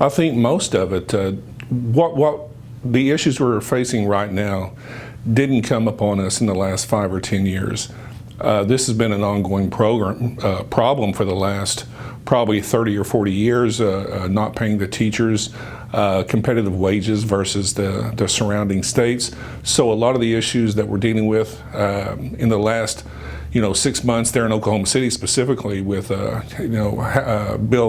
I think most of it, what the issues we're facing right now didn't come upon us in the last 5 or 10 years. This has been an ongoing problem for the last probably 30 or 40 years, not paying the teachers competitive wages versus the surrounding states. So a lot of the issues that we're dealing with in the last 6 months there in Oklahoma City specifically with Bill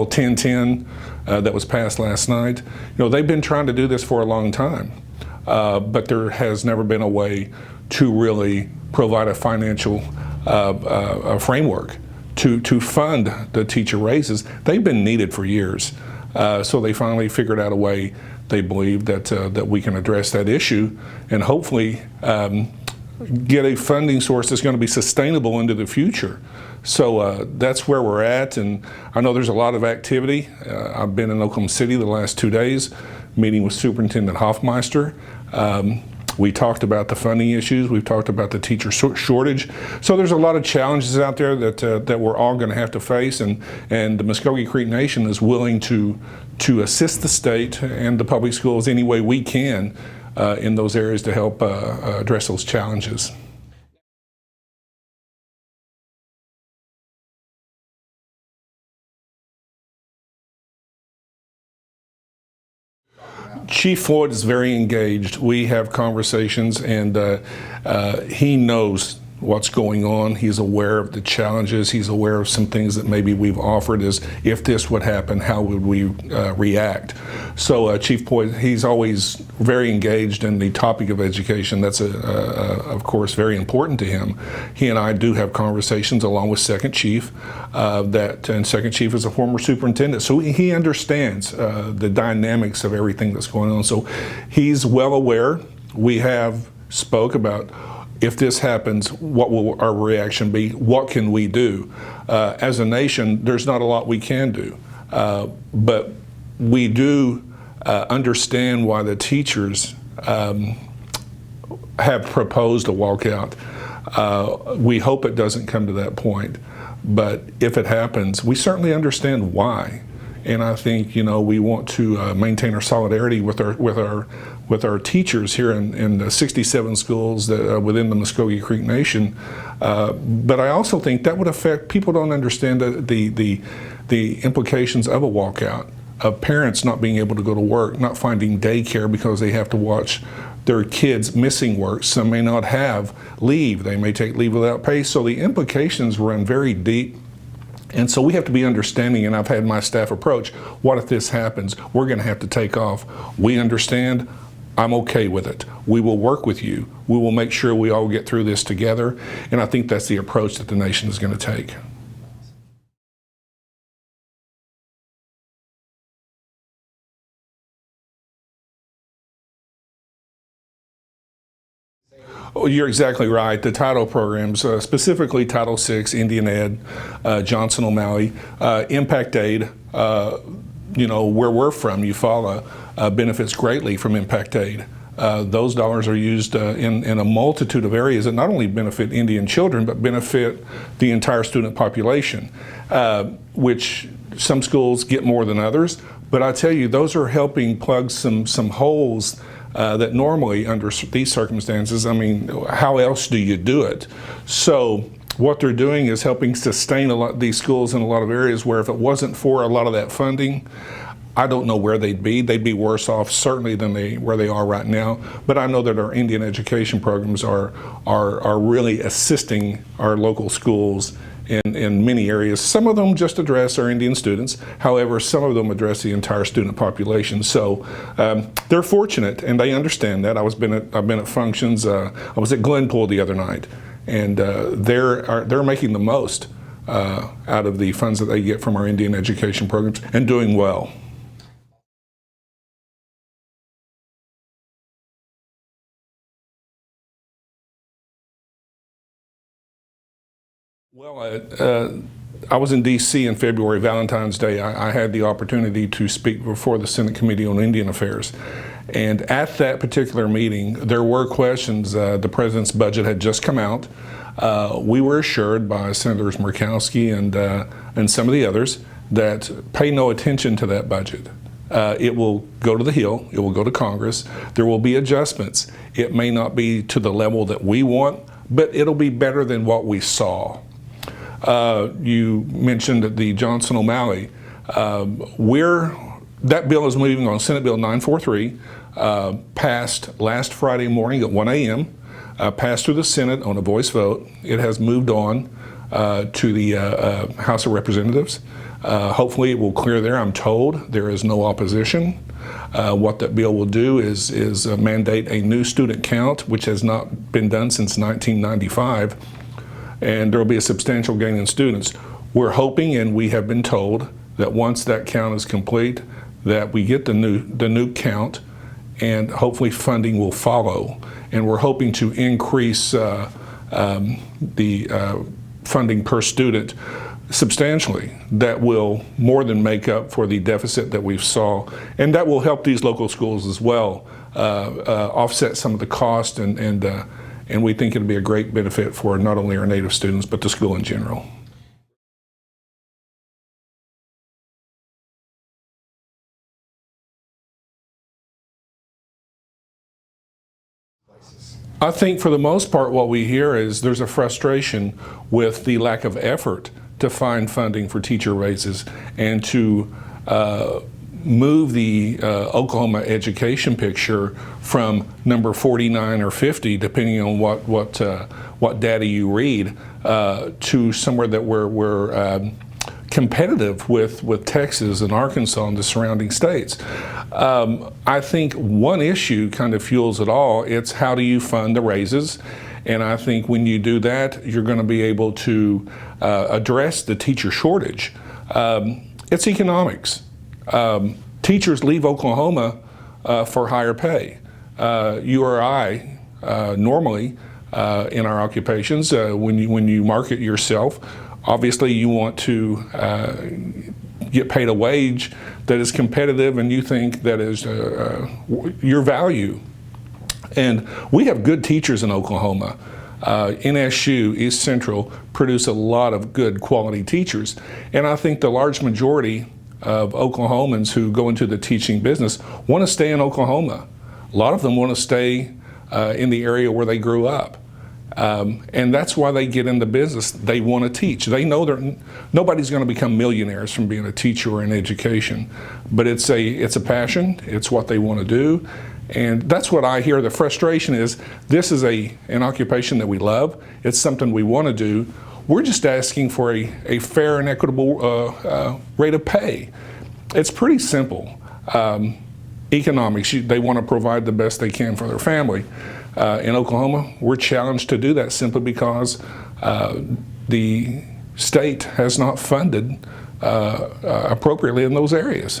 1010 that was passed last night, they've been trying to do this for a long time, but there has never been a way to really provide a financial framework to fund the teacher raises. They've been needed for years. So they finally figured out a way, they believe, that we can address that issue and hopefully get a funding source that's going to be sustainable into the future. So that's where we're at, and I know there's a lot of activity. I've been in Oklahoma City the last 2 days, meeting with Superintendent Hoffmeister. We talked about the funding issues. We've talked about the teacher shortage. So there's a lot of challenges out there that we're all going to have to face, and the Muscogee Creek Nation is willing to assist the state and the public schools any way we can in those areas to help address those challenges. Chief Floyd is very engaged. We have conversations, and he knows what's going on. He's aware of the challenges. He's aware of some things that maybe we've offered as if this would happen, how would we react? So Chief Floyd, he's always very engaged in the topic of education. That's of course very important to him. He and I do have conversations along with Second Chief, and Second Chief is a former superintendent, so he understands the dynamics of everything that's going on. So he's well aware. We have spoke about, if this happens, what will our reaction be? What can we do? As a nation, there's not a lot we can do, but we do understand why the teachers have proposed a walkout. We hope it doesn't come to that point, but if it happens, we certainly understand why. And I think we want to maintain our solidarity with our teachers here in the 67 schools that, within the Mvskoke Creek Nation. But I also think that would affect, people don't understand the implications of a walkout, of parents not being able to go to work, not finding daycare because they have to watch their kids missing work. Some may not have leave. They may take leave without pay. So the implications run very deep. And so we have to be understanding, and I've had my staff approach, what if this happens? We're going to have to take off. We understand. I'm okay with it. We will work with you. We will make sure we all get through this together. And I think that's the approach that the nation is going to take. Oh, you're exactly right. The title programs, specifically Title VI, Indian Ed, Johnson O'Malley, Impact Aid, where we're from, Eufaula, benefits greatly from Impact Aid. Those dollars are used in a multitude of areas that not only benefit Indian children, but benefit the entire student population, which some schools get more than others. But I tell you, those are helping plug some holes that normally, under these circumstances, I mean, how else do you do it? So what they're doing is helping sustain a lot these schools in a lot of areas where if it wasn't for a lot of that funding, I don't know where they'd be. They'd be worse off certainly than where they are right now. But I know that our Indian education programs are really assisting our local schools in many areas. Some of them just address our Indian students. However, some of them address the entire student population. So they're fortunate, and they understand that. I've been at functions. I was at Glenpool the other night, and they're making the most out of the funds that they get from our Indian education programs and doing well. Well, I was in D.C. in February, Valentine's Day. I had the opportunity to speak before the Senate Committee on Indian Affairs. And at that particular meeting, there were questions. The President's budget had just come out. We were assured by Senators Murkowski and some of the others that pay no attention to that budget. It will go to the Hill, it will go to Congress. There will be adjustments. It may not be to the level that we want, but it'll be better than what we saw. You mentioned the Johnson O'Malley. That bill is moving on Senate Bill 943, passed last Friday morning at 1 a.m., passed through the Senate on a voice vote. It has moved on to the House of Representatives. Hopefully it will clear there. I'm told there is no opposition. What that bill will do is mandate a new student count, which has not been done since 1995, and there will be a substantial gain in students. We're hoping, and we have been told, that once that count is complete, that we get the new count, and hopefully funding will follow. And we're hoping to increase the funding per student substantially. That will more than make up for the deficit that we saw, and that will help these local schools as well offset some of the cost, and we think it'll be a great benefit for not only our Native students but the school in general. I think for the most part what we hear is there's a frustration with the lack of effort to find funding for teacher raises and to move the Oklahoma education picture from number 49 or 50, depending on what data you read, to somewhere that we're competitive with Texas and Arkansas and the surrounding states. I think one issue kind of fuels it all. It's how do you fund the raises? And I think when you do that, you're going to be able to address the teacher shortage. It's economics. Teachers leave Oklahoma for higher pay. You or I, normally in our occupations, when you market yourself, obviously you want to get paid a wage that is competitive and you think that is your value. And we have good teachers in Oklahoma. NSU, East Central produce a lot of good quality teachers. And I think the large majority of Oklahomans who go into the teaching business want to stay in Oklahoma. A lot of them want to stay in the area where they grew up. And that's why they get in the business. They want to teach. They know nobody's going to become millionaires from being a teacher or in education, but it's a passion. It's what they want to do, and that's what I hear. The frustration is this is an occupation that we love. It's something we want to do. We're just asking for a fair and equitable rate of pay. It's pretty simple. Economics. They want to provide the best they can for their family. In Oklahoma, we're challenged to do that simply because the state has not funded appropriately in those areas.